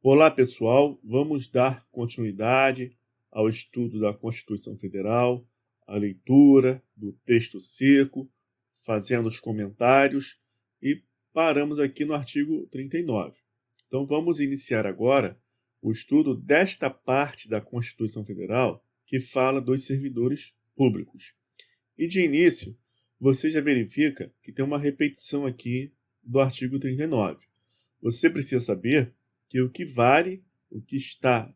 Olá, pessoal. Vamos dar continuidade ao estudo da Constituição Federal, a leitura do texto seco, fazendo os comentários e paramos aqui no artigo 39. Então, vamos iniciar agora o estudo desta parte da Constituição Federal que fala dos servidores públicos. E de início, você já verifica que tem uma repetição aqui do artigo 39. Você precisa saber que o que vale, o que está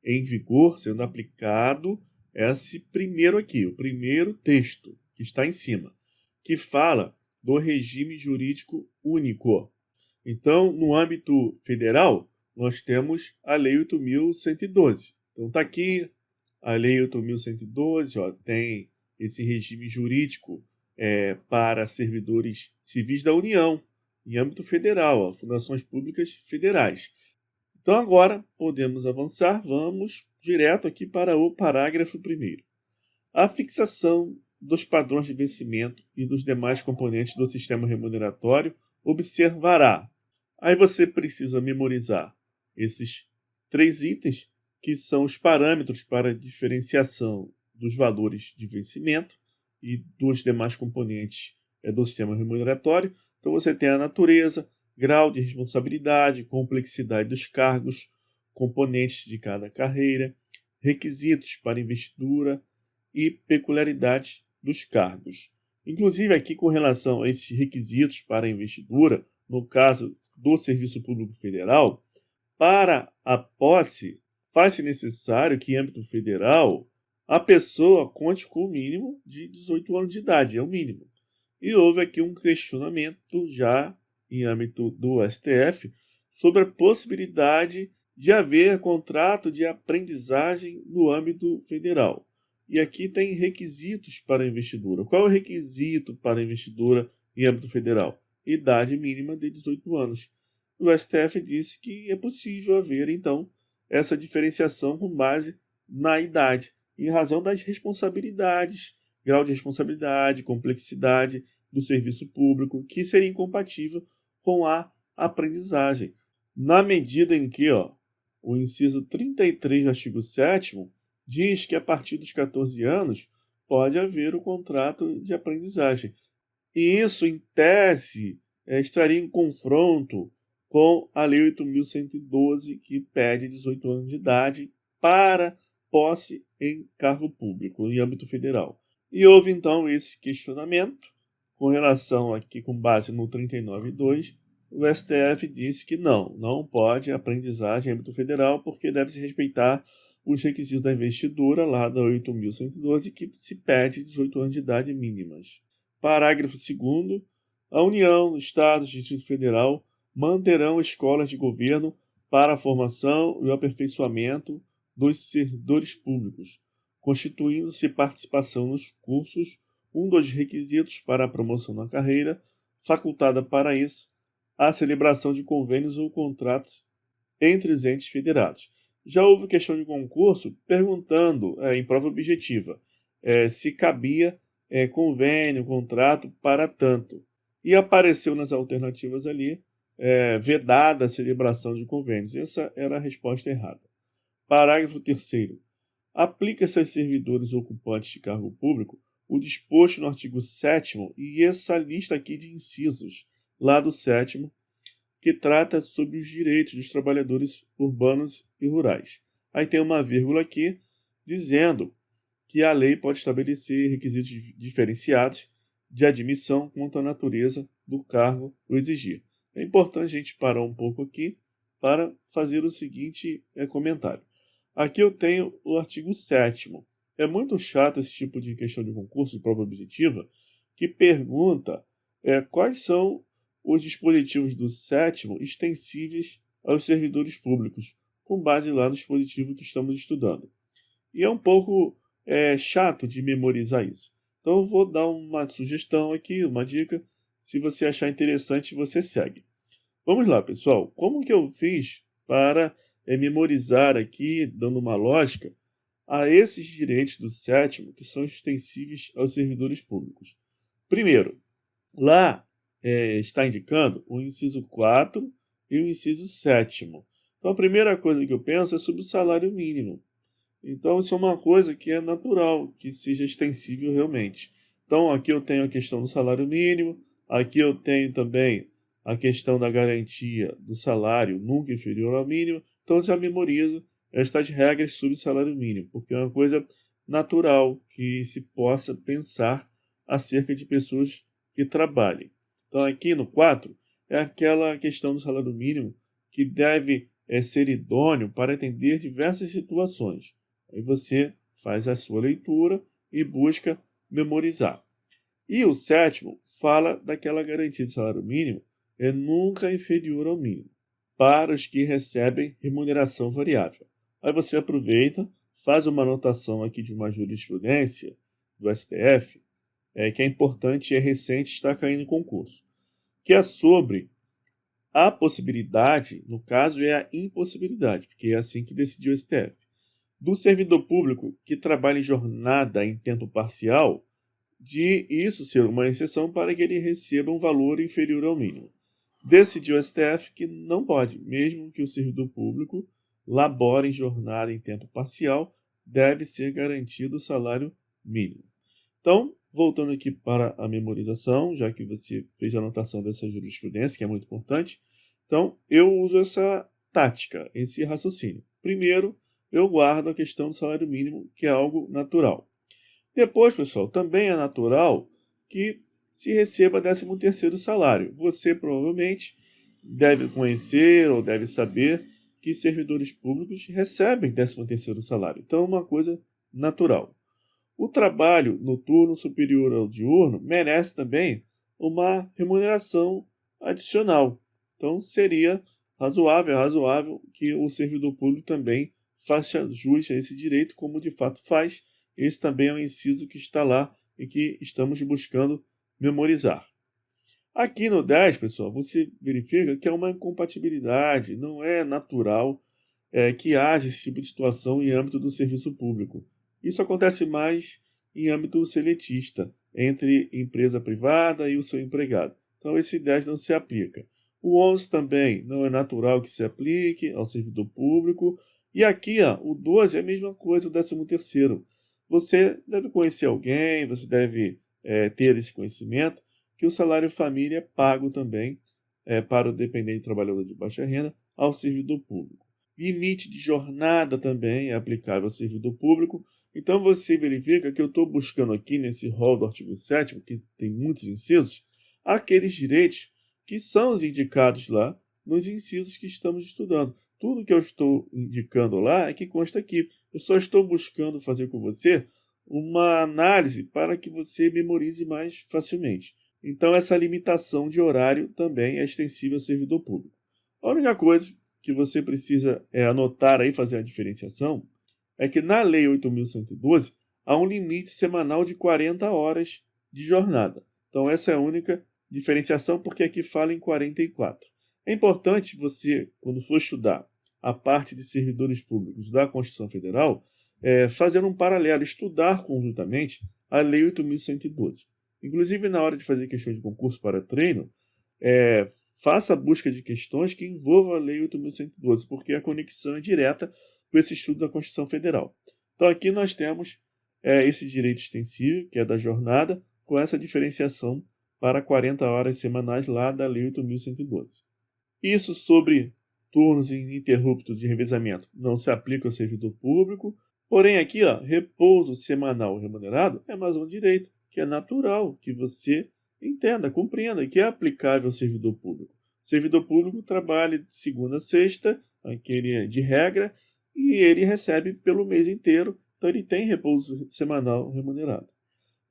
em vigor, sendo aplicado, é esse primeiro aqui, o primeiro texto que está em cima, que fala do regime jurídico único. Então, no âmbito federal, nós temos a Lei 8.112. Então, está aqui a Lei 8.112, tem esse regime jurídico para servidores civis da União, em âmbito federal, fundações públicas federais. Então, agora, podemos avançar, vamos direto aqui para o parágrafo 1º. A fixação dos padrões de vencimento e dos demais componentes do sistema remuneratório observará. Aí você precisa memorizar esses 3 itens, que são os parâmetros para diferenciação dos valores de vencimento e dos demais componentes do sistema remuneratório. Então, você tem a natureza, grau de responsabilidade, complexidade dos cargos, componentes de cada carreira, requisitos para investidura e peculiaridades dos cargos. Inclusive, aqui com relação a esses requisitos para investidura, no caso do Serviço Público Federal, para a posse, faz-se necessário que, em âmbito federal, a pessoa conte com o mínimo de 18 anos de idade, é o mínimo. E houve aqui um questionamento já em âmbito do STF sobre a possibilidade de haver contrato de aprendizagem no âmbito federal. E aqui tem requisitos para a investidura. Qual é o requisito para a investidura em âmbito federal? Idade mínima de 18 anos. O STF disse que é possível haver, então, essa diferenciação com base na idade, em razão das responsabilidades, grau de responsabilidade, complexidade do serviço público, que seria incompatível com a aprendizagem. Na medida em que o inciso 33 do artigo 7º diz que a partir dos 14 anos pode haver o contrato de aprendizagem. E isso, em tese, estaria em confronto com a Lei 8.112, que pede 18 anos de idade para posse em cargo público, em âmbito federal. E houve, então, esse questionamento com relação aqui, com base no 39.2, o STF disse que não pode aprendizagem em âmbito federal, porque deve-se respeitar os requisitos da investidura, lá da 8.112, que se pede 18 anos de idade mínimas. Parágrafo 2º. A União, Estados e Distrito Federal manterão escolas de governo para a formação e o aperfeiçoamento dos servidores públicos, constituindo-se participação nos cursos um dos requisitos para a promoção na carreira, facultada para isso a celebração de convênios ou contratos entre os entes federados. Já houve questão de concurso perguntando, em prova objetiva, se cabia convênio, contrato para tanto. E apareceu nas alternativas ali, vedada a celebração de convênios. Essa era a resposta errada. Parágrafo 3º. Aplica-se aos servidores ocupantes de cargo público o disposto no artigo 7º e essa lista aqui de incisos, lá do 7º, que trata sobre os direitos dos trabalhadores urbanos e rurais. Aí tem uma vírgula aqui dizendo que a lei pode estabelecer requisitos diferenciados de admissão quanto à natureza do cargo o exigir. É importante a gente parar um pouco aqui para fazer o seguinte comentário. Aqui eu tenho o artigo 7º. É muito chato esse tipo de questão de concurso de prova objetiva, que pergunta quais são os dispositivos do 7º extensíveis aos servidores públicos, com base lá no dispositivo que estamos estudando. E é um pouco chato de memorizar isso. Então eu vou dar uma sugestão aqui, uma dica. Se você achar interessante, você segue. Vamos lá, pessoal. Como que eu fiz para memorizar aqui, dando uma lógica, a esses direitos do 7º que são extensíveis aos servidores públicos? Primeiro, lá está indicando o inciso 4 e o inciso 7º. Então, a primeira coisa que eu penso é sobre o salário mínimo. Então, isso é uma coisa que é natural, que seja extensível realmente. Então, aqui eu tenho a questão do salário mínimo, aqui eu tenho também a questão da garantia do salário nunca inferior ao mínimo. Então, eu já memorizo estas regras sobre salário mínimo, porque é uma coisa natural que se possa pensar acerca de pessoas que trabalhem. Então, aqui no 4, é aquela questão do salário mínimo que deve ser idôneo para atender diversas situações. Aí você faz a sua leitura e busca memorizar. E o 7º fala daquela garantia de salário mínimo é nunca inferior ao mínimo, para os que recebem remuneração variável. Aí você aproveita, faz uma anotação aqui de uma jurisprudência do STF, que é importante e é recente, está caindo em concurso, que é sobre a possibilidade, no caso é a impossibilidade, porque é assim que decidiu o STF, do servidor público que trabalha em jornada em tempo parcial, de isso ser uma exceção para que ele receba um valor inferior ao mínimo. Decidiu o STF que não pode, mesmo que o servidor público labore em jornada em tempo parcial, deve ser garantido o salário mínimo. Então, voltando aqui para a memorização, já que você fez a anotação dessa jurisprudência, que é muito importante, então eu uso essa tática, esse raciocínio. Primeiro, eu guardo a questão do salário mínimo, que é algo natural. Depois, pessoal, também é natural que se receba 13º salário. Você provavelmente deve conhecer ou deve saber que servidores públicos recebem 13º salário. Então, é uma coisa natural. O trabalho noturno superior ao diurno merece também uma remuneração adicional. Então, seria razoável que o servidor público também faça jus a esse direito, como de fato faz. Esse também é um inciso que está lá e que estamos buscando memorizar. Aqui no 10, pessoal, você verifica que é uma incompatibilidade, não é natural que haja esse tipo de situação em âmbito do serviço público. Isso acontece mais em âmbito seletista, entre empresa privada e o seu empregado. Então, esse 10 não se aplica. O 11 também não é natural que se aplique ao servidor público. E aqui, o 12 é a mesma coisa, o 13º. Você deve conhecer alguém, você deve ter esse conhecimento, que o salário família é pago também para o dependente trabalhador de baixa renda ao servidor público. Limite de jornada também é aplicável ao servidor público. Então você verifica que eu estou buscando aqui nesse rol do artigo 7º, que tem muitos incisos, aqueles direitos que são os indicados lá nos incisos que estamos estudando. Tudo que eu estou indicando lá é que consta aqui. Eu só estou buscando fazer com você uma análise para que você memorize mais facilmente. Então, essa limitação de horário também é extensível ao servidor público. A única coisa que você precisa anotar aí, fazer a diferenciação, é que na Lei 8.112 há um limite semanal de 40 horas de jornada. Então, essa é a única diferenciação, porque aqui fala em 44. É importante você, quando for estudar a parte de servidores públicos da Constituição Federal, fazer um paralelo, estudar conjuntamente a Lei 8.112. Inclusive, na hora de fazer questões de concurso para treino, faça a busca de questões que envolvam a Lei 8.112, porque a conexão é direta com esse estudo da Constituição Federal. Então, aqui nós temos esse direito extensível, que é da jornada, com essa diferenciação para 40 horas semanais lá da Lei 8.112. Isso sobre turnos ininterruptos de revezamento não se aplica ao servidor público, porém aqui, repouso semanal remunerado é mais um direito, que é natural que você entenda, compreenda, que é aplicável ao servidor público. O servidor público trabalha de segunda a sexta, aquele de regra, e ele recebe pelo mês inteiro, então ele tem repouso semanal remunerado.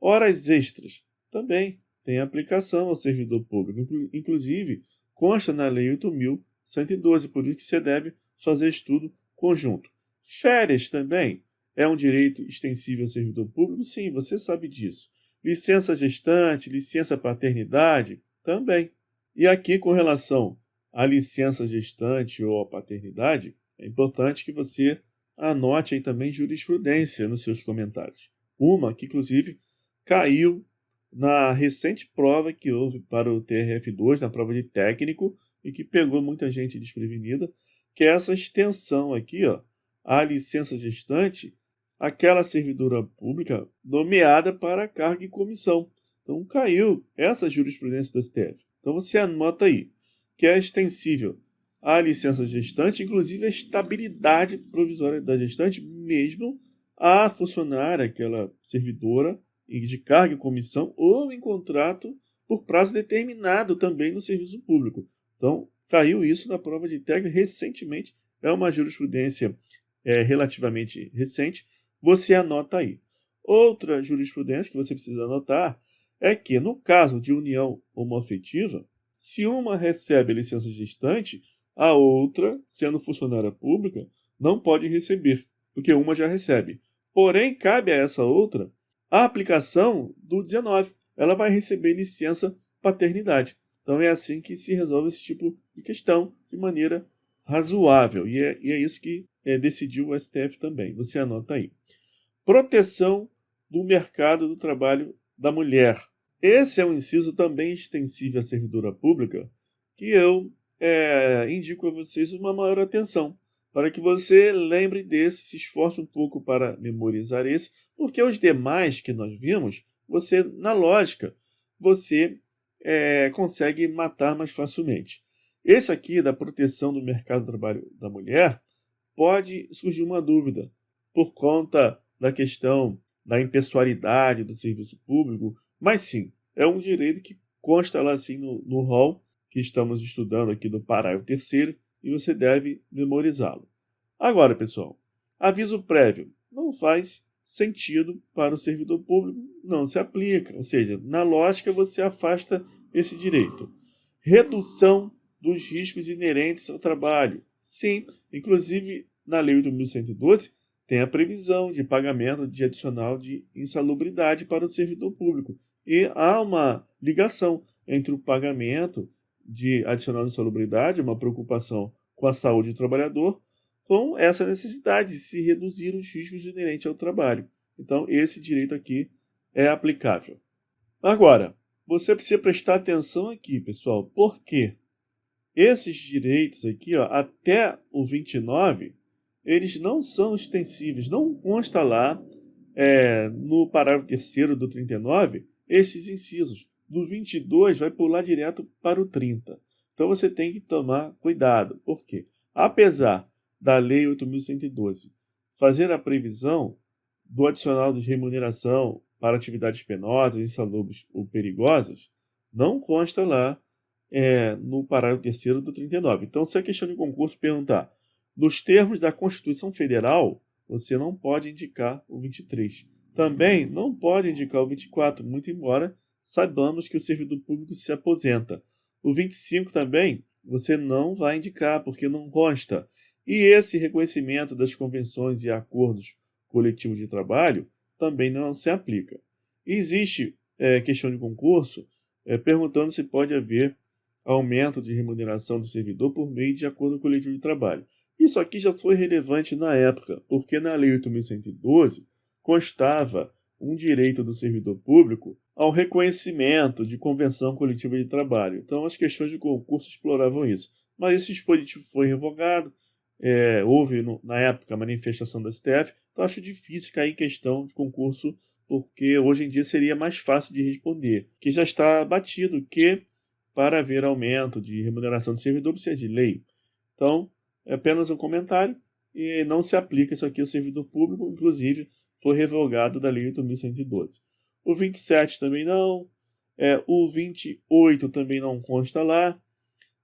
Horas extras também tem aplicação ao servidor público, inclusive consta na Lei 8.112, por isso que você deve fazer estudo conjunto. Férias também é um direito extensível ao servidor público? Sim, você sabe disso. Licença gestante, licença paternidade, também. E aqui, com relação à licença gestante ou à paternidade, é importante que você anote aí também jurisprudência nos seus comentários. Uma que, inclusive, caiu na recente prova que houve para o TRF2, na prova de técnico, e que pegou muita gente desprevenida, que é essa extensão aqui, ó, à licença gestante, aquela servidora pública nomeada para cargo e comissão. Então, caiu essa jurisprudência do STF. Então, você anota aí que é extensível à licença gestante, inclusive a estabilidade provisória da gestante, mesmo a funcionária, aquela servidora de cargo e comissão, ou em contrato por prazo determinado também no serviço público. Então, caiu isso na prova de TEG recentemente, é uma jurisprudência relativamente recente, você anota aí. Outra jurisprudência que você precisa anotar é que, no caso de união homoafetiva, se uma recebe a licença gestante, a outra, sendo funcionária pública, não pode receber, porque uma já recebe. Porém, cabe a essa outra a aplicação do 19. Ela vai receber licença paternidade. Então é assim que se resolve esse tipo de questão de maneira razoável. E é isso que decidiu o STF também. Você anota aí. Proteção do mercado do trabalho da mulher. Esse é um inciso também extensível à servidora pública que eu indico a vocês uma maior atenção, para que você lembre desse, se esforce um pouco para memorizar esse, porque os demais que nós vimos, você, na lógica, você consegue matar mais facilmente. Esse aqui, da proteção do mercado do trabalho da mulher, pode surgir uma dúvida, por conta da questão da impessoalidade do serviço público, mas sim, é um direito que consta lá assim no rol que estamos estudando aqui do parágrafo 3º e você deve memorizá-lo. Agora, pessoal, aviso prévio não faz sentido para o servidor público, não se aplica, ou seja, na lógica você afasta esse direito. Redução dos riscos inerentes ao trabalho. Sim, inclusive na Lei 8.112 tem a previsão de pagamento de adicional de insalubridade para o servidor público. E há uma ligação entre o pagamento de adicional de insalubridade, uma preocupação com a saúde do trabalhador, com essa necessidade de se reduzir os riscos inerentes ao trabalho. Então, esse direito aqui é aplicável. Agora, você precisa prestar atenção aqui, pessoal, porque esses direitos aqui, ó, até o 29, eles não são extensíveis, não consta lá no parágrafo 3º do 39 esses incisos. Do 22 vai pular direto para o 30. Então você tem que tomar cuidado. Por quê? Apesar da Lei 8.112 fazer a previsão do adicional de remuneração para atividades penosas, insalubres ou perigosas, não consta lá no parágrafo 3º do 39. Então, se a questão de concurso perguntar nos termos da Constituição Federal, você não pode indicar o 23. Também não pode indicar o 24, muito embora saibamos que o servidor público se aposenta. O 25 também você não vai indicar, porque não consta. E esse reconhecimento das convenções e acordos coletivos de trabalho também não se aplica. E existe questão de concurso perguntando se pode haver aumento de remuneração do servidor por meio de acordo coletivo de trabalho. Isso aqui já foi relevante na época, porque na Lei 8.112 constava um direito do servidor público ao reconhecimento de convenção coletiva de trabalho. Então, as questões de concurso exploravam isso. Mas esse dispositivo foi revogado, houve na época a manifestação da STF, então acho difícil cair em questão de concurso, porque hoje em dia seria mais fácil de responder, que já está batido que para haver aumento de remuneração do servidor precisa de lei. Então, é apenas um comentário e não se aplica isso aqui ao servidor público, inclusive foi revogado da Lei 8.112. O 27 também não, o 28 também não consta lá,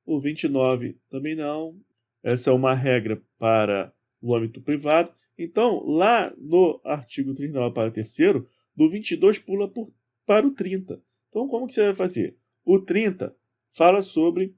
o 29 também não. Essa é uma regra para o âmbito privado. Então, lá no artigo 39, parágrafo 3º, do 22 pula para o 30. Então, como que você vai fazer? O 30 fala sobre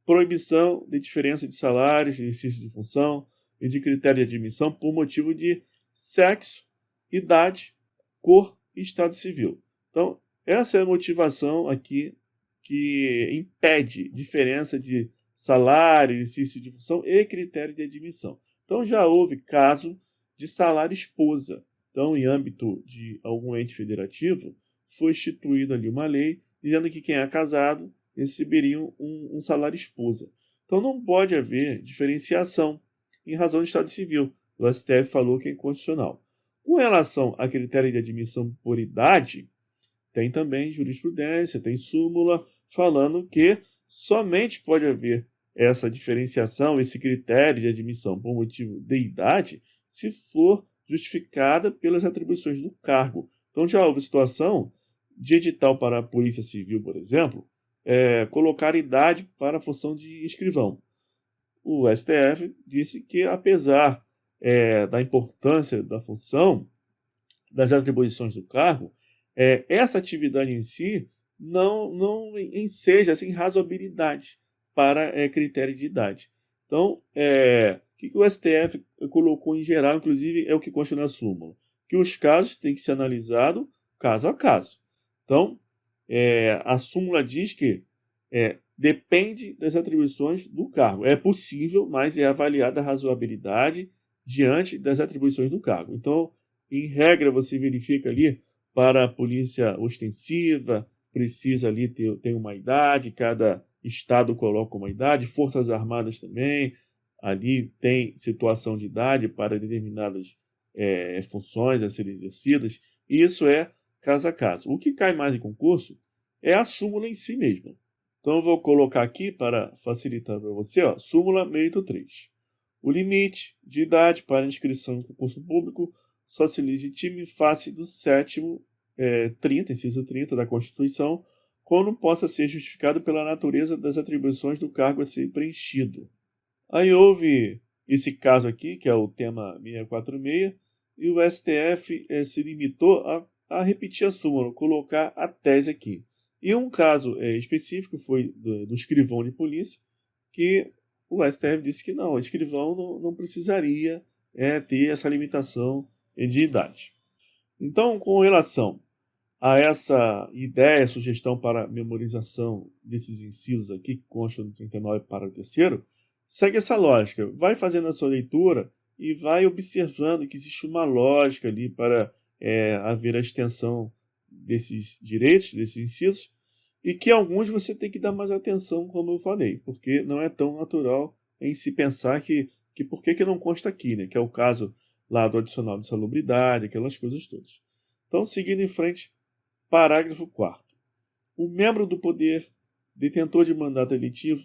proibição de diferença de salários, de exercício de função e de critério de admissão por motivo de sexo, idade, cor e estado civil. Então, essa é a motivação aqui que impede diferença de salário, exercício de função e critério de admissão. Então, já houve caso de salário esposa. Então, em âmbito de algum ente federativo, foi instituída ali uma lei dizendo que quem é casado receberia um salário esposa. Então não pode haver diferenciação em razão de estado civil. O STF falou que é inconstitucional. Com relação a critério de admissão por idade, tem também jurisprudência, tem súmula falando que somente pode haver essa diferenciação, esse critério de admissão por motivo de idade, se for justificada pelas atribuições do cargo. Então já houve situação de edital para a Polícia Civil, por exemplo, colocar idade para a função de escrivão. O STF disse que, apesar da importância da função, das atribuições do cargo, essa atividade em si não enseja assim, razoabilidade para critério de idade. Então, o que o STF colocou em geral, inclusive, é o que consta na súmula, que os casos têm que ser analisados caso a caso. Então, a súmula diz que depende das atribuições do cargo. É possível, mas é avaliada a razoabilidade diante das atribuições do cargo. Então, em regra, você verifica ali para a polícia ostensiva, precisa ali ter uma idade, cada estado coloca uma idade, Forças Armadas também, ali tem situação de idade para determinadas funções a serem exercidas, e isso é caso a caso. O que cai mais em concurso é a súmula em si mesma. Então eu vou colocar aqui para facilitar para você, súmula 683. O limite de idade para inscrição em concurso público só se legitima em face do 7º, 30, inciso 30 da Constituição, quando possa ser justificado pela natureza das atribuições do cargo a ser preenchido. Aí houve esse caso aqui, que é o tema 646, e o STF se limitou a repetir a súmula, colocar a tese aqui. E um caso específico foi do escrivão de polícia, que o STF disse que não, o escrivão não precisaria ter essa limitação de idade. Então, com relação a essa ideia, sugestão para memorização desses incisos aqui, que constam no 39 parágrafo 3º, segue essa lógica. Vai fazendo a sua leitura e vai observando que existe uma lógica ali para haver a extensão desses direitos, desses incisos, e que alguns você tem que dar mais atenção, como eu falei, porque não é tão natural em se pensar que por que não consta aqui, né? Que é o caso lá do adicional de salubridade, aquelas coisas todas. Então, seguindo em frente, parágrafo 4º. O membro do poder, detentor de mandato eletivo,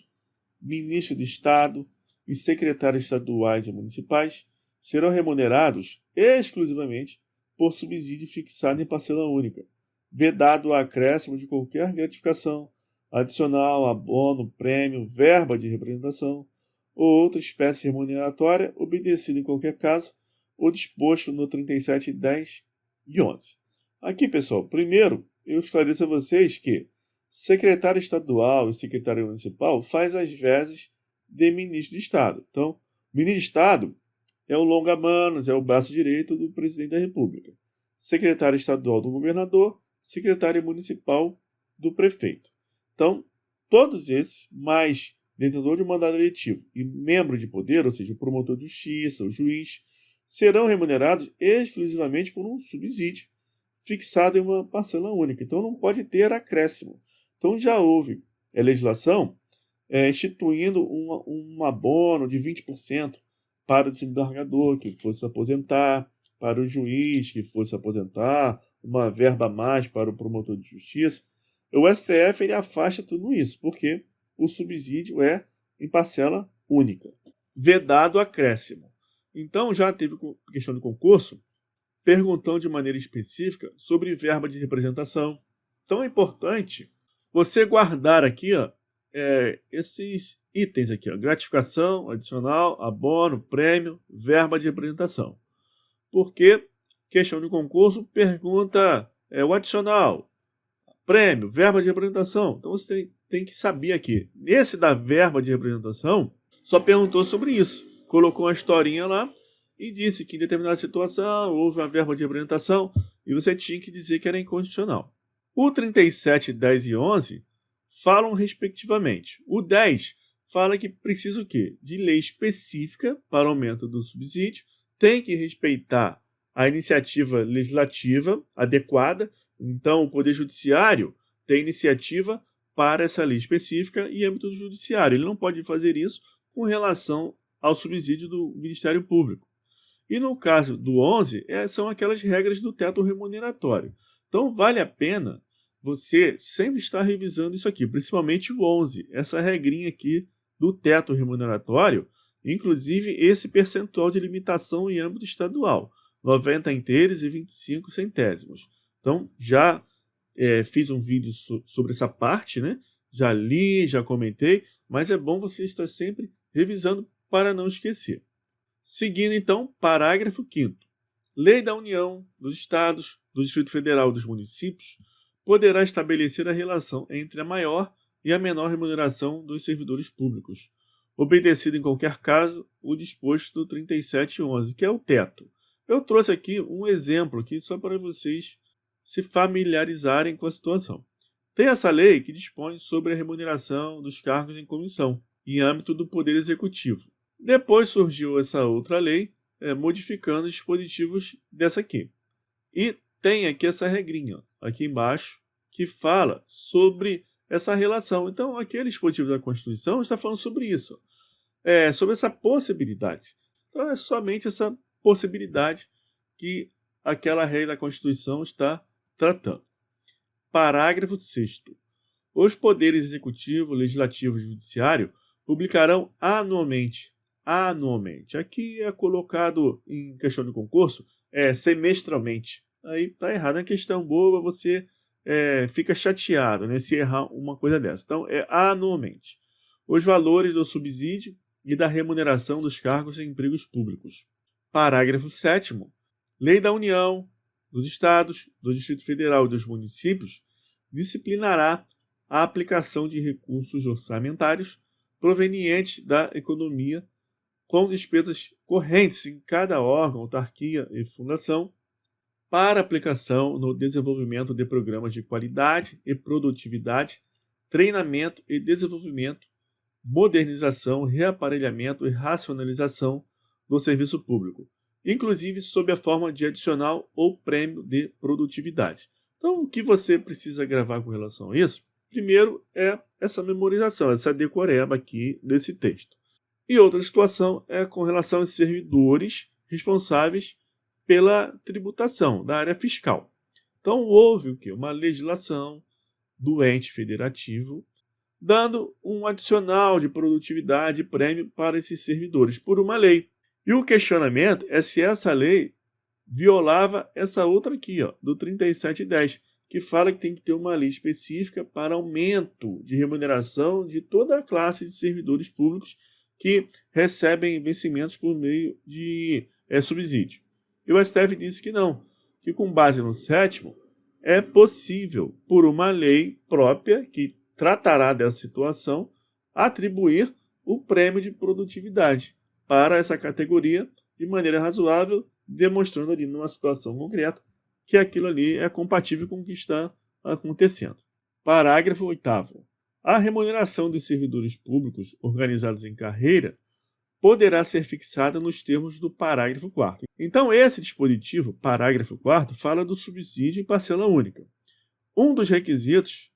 ministro de Estado e secretários estaduais e municipais serão remunerados exclusivamente por subsídio fixado em parcela única, vedado o acréscimo de qualquer gratificação, adicional, abono, prêmio, verba de representação ou outra espécie remuneratória, obedecido em qualquer caso o disposto no 37, 10 e 11. Aqui, pessoal, primeiro eu esclareço a vocês que secretário estadual e secretário municipal faz as vezes de ministro de Estado. Então, ministro de Estado é o longa-manos, é o braço direito do presidente da República. Secretário estadual do governador, secretário municipal do prefeito. Então, todos esses, mais detentor de mandado eletivo e membro de poder, ou seja, o promotor de justiça, o juiz, serão remunerados exclusivamente por um subsídio fixado em uma parcela única. Então, não pode ter acréscimo. Então, já houve legislação instituindo um abono de 20% para o desembargador que fosse aposentar, para o juiz que fosse aposentar, uma verba a mais para o promotor de justiça. O STF ele afasta tudo isso, porque o subsídio é em parcela única. Vedado acréscimo. Então, já teve questão de concurso perguntando de maneira específica sobre verba de representação. Então, é importante você guardar aqui esses itens aqui, gratificação, adicional, abono, prêmio, verba de representação. Porque questão de concurso pergunta o adicional, prêmio, verba de representação. Então você tem que saber aqui. Nesse da verba de representação, só perguntou sobre isso. Colocou uma historinha lá e disse que em determinada situação houve uma verba de representação e você tinha que dizer que era incondicional. O 37, 10 e 11 falam respectivamente. O 10 fala que precisa o quê? De lei específica para aumento do subsídio, tem que respeitar a iniciativa legislativa adequada. Então, o Poder Judiciário tem iniciativa para essa lei específica em âmbito judiciário. Ele não pode fazer isso com relação ao subsídio do Ministério Público. E no caso do 11, são aquelas regras do teto remuneratório. Então, vale a pena você sempre estar revisando isso aqui, principalmente o 11, essa regrinha aqui do teto remuneratório, inclusive esse percentual de limitação em âmbito estadual, 90 inteiros e 25 centésimos. Então, já fiz um vídeo sobre essa parte, né? Já li, já comentei, mas é bom você estar sempre revisando para não esquecer. Seguindo, então, parágrafo 5º. Lei da União, dos Estados, do Distrito Federal e dos municípios poderá estabelecer a relação entre a maior e a menor remuneração dos servidores públicos, obedecido em qualquer caso o disposto do 3711, que é o teto. Eu trouxe aqui um exemplo aqui só para vocês se familiarizarem com a situação. Tem essa lei que dispõe sobre a remuneração dos cargos em comissão, em âmbito do Poder Executivo. Depois surgiu essa outra lei, modificando os dispositivos dessa aqui. E tem aqui essa regrinha, aqui embaixo, que fala sobre essa relação. Então, aquele dispositivo da Constituição está falando sobre isso, sobre essa possibilidade. Então, é somente essa possibilidade que aquela regra da Constituição está tratando. Parágrafo 6º. Os poderes executivo, legislativo e judiciário publicarão anualmente. Aqui é colocado em questão de concurso, semestralmente. Aí está errado. É uma questão boa, você fica chateado, né, se errar uma coisa dessa. Então, é anualmente. Os valores do subsídio e da remuneração dos cargos em empregos públicos. Parágrafo 7º. Lei da União, dos Estados, do Distrito Federal e dos municípios disciplinará a aplicação de recursos orçamentários provenientes da economia com despesas correntes em cada órgão, autarquia e fundação para aplicação no desenvolvimento de programas de qualidade e produtividade, treinamento e desenvolvimento, modernização, reaparelhamento e racionalização do serviço público, inclusive sob a forma de adicional ou prêmio de produtividade. Então, o que você precisa gravar com relação a isso? Primeiro é essa memorização, essa decoreba aqui desse texto. E outra situação é com relação aos servidores responsáveis pela tributação da área fiscal. Então, houve o quê? Uma legislação do ente federativo dando um adicional de produtividade e prêmio para esses servidores por uma lei. E o questionamento é se essa lei violava essa outra aqui, do 3710, que fala que tem que ter uma lei específica para aumento de remuneração de toda a classe de servidores públicos que recebem vencimentos por meio de subsídio. E o STF disse que não, que com base no 7º, é possível, por uma lei própria que tratará dessa situação, atribuir o prêmio de produtividade para essa categoria de maneira razoável, demonstrando ali numa situação concreta que aquilo ali é compatível com o que está acontecendo. Parágrafo 8º. A remuneração dos servidores públicos organizados em carreira poderá ser fixada nos termos do parágrafo 4º. Então, esse dispositivo, parágrafo 4º, fala do subsídio em parcela única. Um dos requisitos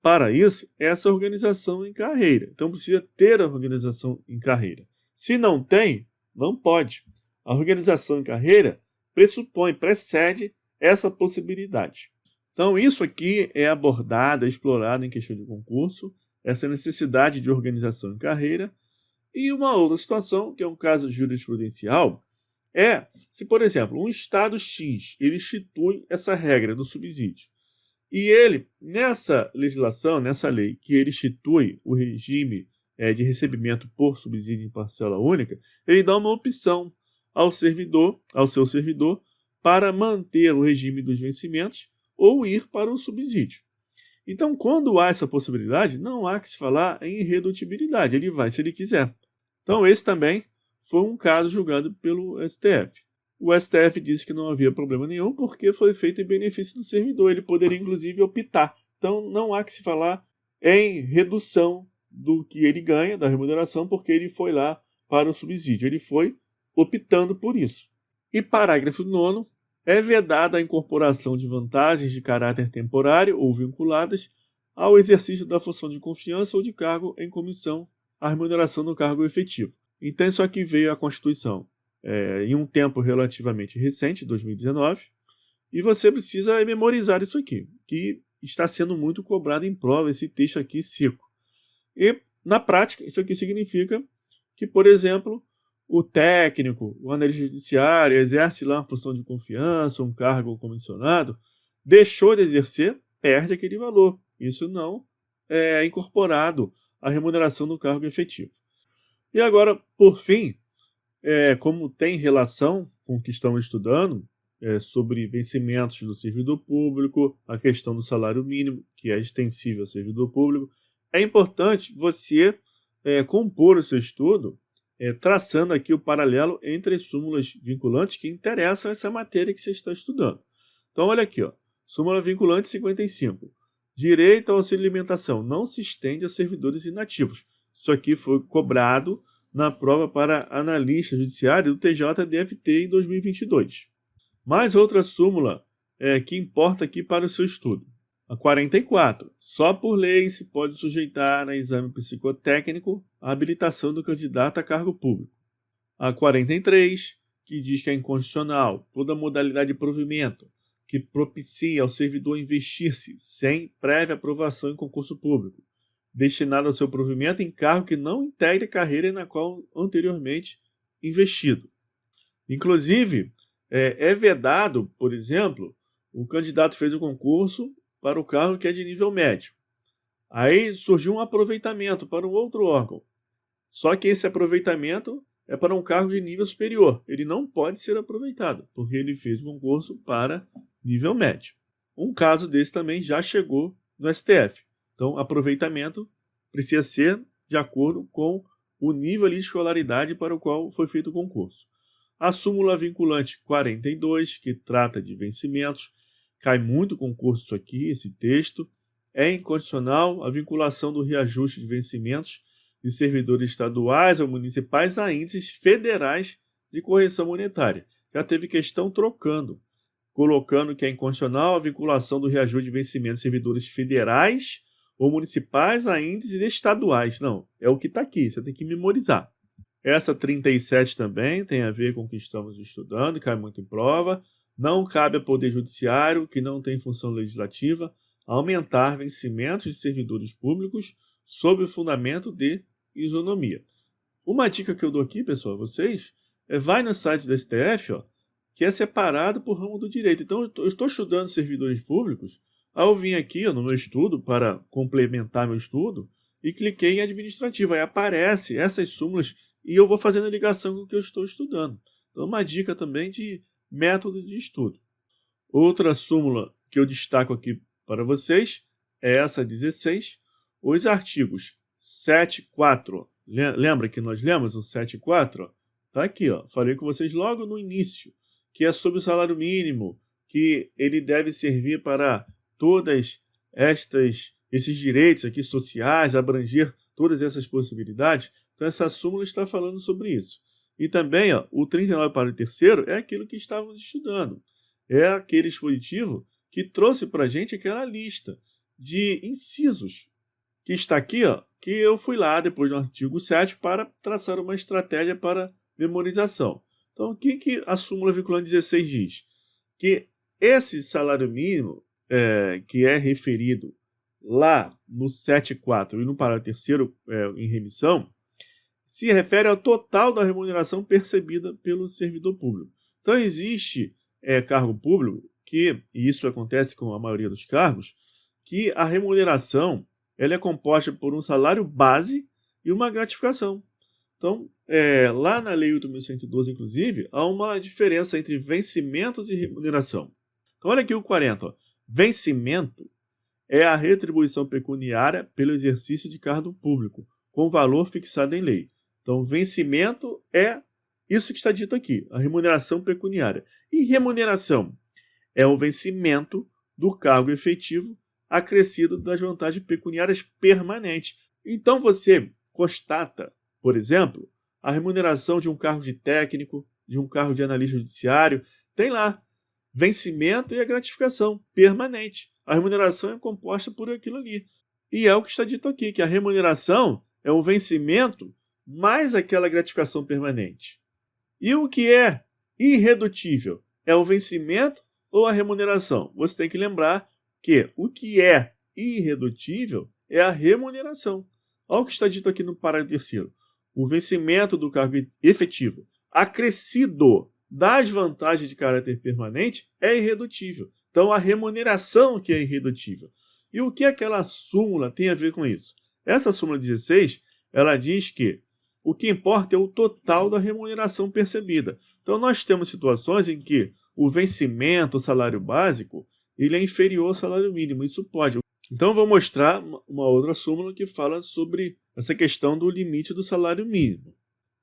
para isso é essa organização em carreira. Então, precisa ter a organização em carreira. Se não tem, não pode. A organização em carreira precede essa possibilidade. Então, isso aqui é abordado, explorado em questão de concurso, essa necessidade de organização em carreira. E uma outra situação, que é um caso jurisprudencial, é se, por exemplo, um Estado X ele institui essa regra do subsídio. E ele, nessa legislação, nessa lei, que ele institui o regime de recebimento por subsídio em parcela única, ele dá uma opção ao seu servidor, para manter o regime dos vencimentos ou ir para o subsídio. Então, quando há essa possibilidade, não há que se falar em irredutibilidade, ele vai se ele quiser. Então, esse também foi um caso julgado pelo STF. O STF disse que não havia problema nenhum porque foi feito em benefício do servidor, ele poderia inclusive optar. Então, não há que se falar em redução do que ele ganha, da remuneração, porque ele foi lá para o subsídio, ele foi optando por isso. E parágrafo 9º, é vedada a incorporação de vantagens de caráter temporário ou vinculadas ao exercício da função de confiança ou de cargo em comissão, a remuneração do cargo efetivo. Então, isso aqui veio à Constituição em um tempo relativamente recente, 2019, e você precisa memorizar isso aqui, que está sendo muito cobrado em prova, esse texto aqui seco. E, na prática, isso aqui significa que, por exemplo, o técnico, o analista judiciário, exerce lá uma função de confiança, um cargo comissionado, deixou de exercer, perde aquele valor. Isso não é incorporado à remuneração do cargo efetivo. E agora, por fim, como tem relação com o que estamos estudando, sobre vencimentos do servidor público, a questão do salário mínimo, que é extensível ao servidor público, é importante você compor o seu estudo traçando aqui o paralelo entre as súmulas vinculantes que interessam essa matéria que você está estudando. Então, olha aqui, ó, súmula vinculante 55. Direito ao auxílio alimentação não se estende a servidores inativos. Isso aqui foi cobrado na prova para analista judiciário do TJDFT em 2022. Mais outra súmula que importa aqui para o seu estudo. A 44. Só por lei se pode sujeitar a exame psicotécnico a habilitação do candidato a cargo público. A 43, que diz que é inconstitucional toda modalidade de provimento que propicia ao servidor investir-se sem prévia aprovação em concurso público, destinado ao seu provimento em cargo que não integre a carreira na qual anteriormente investido. Inclusive, é vedado, por exemplo, o candidato fez o concurso para o cargo que é de nível médio. Aí surgiu um aproveitamento para um outro órgão. Só que esse aproveitamento é para um cargo de nível superior. Ele não pode ser aproveitado, porque ele fez o concurso para nível médio. Um caso desse também já chegou no STF. Então, aproveitamento precisa ser de acordo com o nível de escolaridade para o qual foi feito o concurso. A súmula vinculante 42, que trata de vencimentos, cai muito concurso isso aqui, esse texto. É inconstitucional a vinculação do reajuste de vencimentos de servidores estaduais ou municipais a índices federais de correção monetária. Já teve questão trocando, colocando que é inconstitucional a vinculação do reajuste de vencimentos de servidores federais ou municipais a índices estaduais. Não, é o que está aqui, você tem que memorizar. Essa 37 também tem a ver com o que estamos estudando, cai muito em prova. Não cabe ao Poder Judiciário, que não tem função legislativa, aumentar vencimentos de servidores públicos sob o fundamento de isonomia. Uma dica que eu dou aqui, pessoal, vocês, vai no site da STF, ó, que é separado por ramo do direito. Então, eu estou estudando servidores públicos, aí eu vim aqui ó, no meu estudo, para complementar meu estudo, e cliquei em administrativo. Aí aparece essas súmulas e eu vou fazendo a ligação com o que eu estou estudando. Então, uma dica também de método de estudo. Outra súmula que eu destaco aqui para vocês é essa 16. Os artigos 7.4. Lembra que nós lemos o 7.4? Está aqui, ó. Falei com vocês logo no início, que é sobre o salário mínimo, que ele deve servir para todas esses direitos aqui sociais, abranger todas essas possibilidades. Então, essa súmula está falando sobre isso. E também, ó, o 39 para o terceiro é aquilo que estávamos estudando. É aquele dispositivo que trouxe para a gente aquela lista de incisos que está aqui, ó, que eu fui lá depois do artigo 7 para traçar uma estratégia para memorização. Então, o que a súmula vinculante 16 diz? Que esse salário mínimo que é referido lá no 7.4 e no parágrafo terceiro em remissão, se refere ao total da remuneração percebida pelo servidor público. Então, existe cargo público que, e isso acontece com a maioria dos cargos, que a remuneração ela é composta por um salário base e uma gratificação. Então, lá na Lei 8.112, inclusive, há uma diferença entre vencimentos e remuneração. Então, olha aqui o 40. Ó. Vencimento é a retribuição pecuniária pelo exercício de cargo público, com valor fixado em lei. Então, vencimento é isso que está dito aqui, a remuneração pecuniária. E remuneração é o vencimento do cargo efetivo acrescido das vantagens pecuniárias permanentes. Então, você constata, por exemplo, a remuneração de um cargo de técnico, de um cargo de analista judiciário, tem lá vencimento e a gratificação permanente. A remuneração é composta por aquilo ali. E é o que está dito aqui, que a remuneração é o vencimento mais aquela gratificação permanente. E o que é irredutível? É o vencimento ou a remuneração? Você tem que lembrar que o que é irredutível é a remuneração. Olha o que está dito aqui no parágrafo 3º. O vencimento do cargo efetivo acrescido das vantagens de caráter permanente é irredutível. Então, a remuneração que é irredutível. E o que aquela súmula tem a ver com isso? Essa súmula 16, ela diz que o que importa é o total da remuneração percebida. Então, nós temos situações em que o vencimento, o salário básico, ele é inferior ao salário mínimo. Isso pode. Então, eu vou mostrar uma outra súmula que fala sobre essa questão do limite do salário mínimo.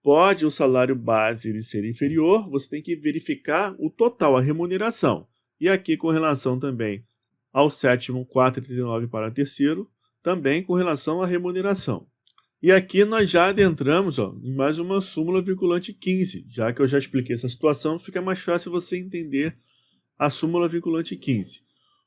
Pode o salário base ele ser inferior, você tem que verificar o total, a remuneração. E aqui, com relação também ao 7º, 439 para 3º, também com relação à remuneração. E aqui nós já adentramos em mais uma súmula vinculante 15. Já que eu já expliquei essa situação, fica mais fácil você entender a súmula vinculante 15.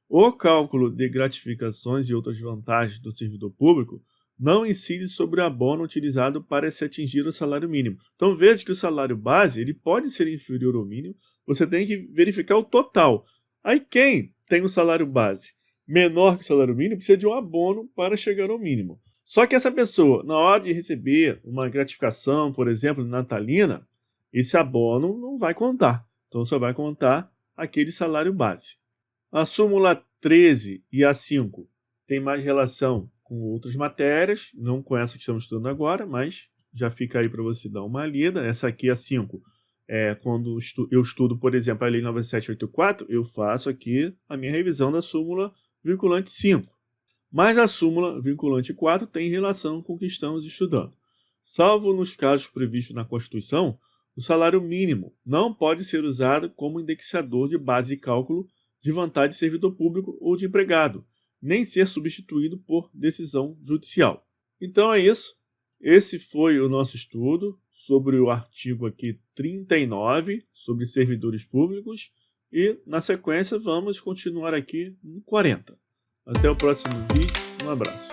O cálculo de gratificações e outras vantagens do servidor público não incide sobre o abono utilizado para se atingir o salário mínimo. Então veja que o salário base ele pode ser inferior ao mínimo, você tem que verificar o total. Aí quem tem um salário base menor que o salário mínimo precisa de um abono para chegar ao mínimo. Só que essa pessoa, na hora de receber uma gratificação, por exemplo, natalina, esse abono não vai contar. Então só vai contar aquele salário base. A súmula 13 e a 5 tem mais relação com outras matérias, não com essa que estamos estudando agora, mas já fica aí para você dar uma lida. Essa aqui, a 5, quando eu estudo, por exemplo, a Lei 9784, eu faço aqui a minha revisão da súmula vinculante 5. Mas a súmula vinculante 4 tem relação com o que estamos estudando. Salvo nos casos previstos na Constituição, o salário mínimo não pode ser usado como indexador de base de cálculo de vantagem de servidor público ou de empregado, nem ser substituído por decisão judicial. Então é isso. Esse foi o nosso estudo sobre o artigo aqui 39, sobre servidores públicos, e na sequência vamos continuar aqui no 40. Até o próximo vídeo, um abraço.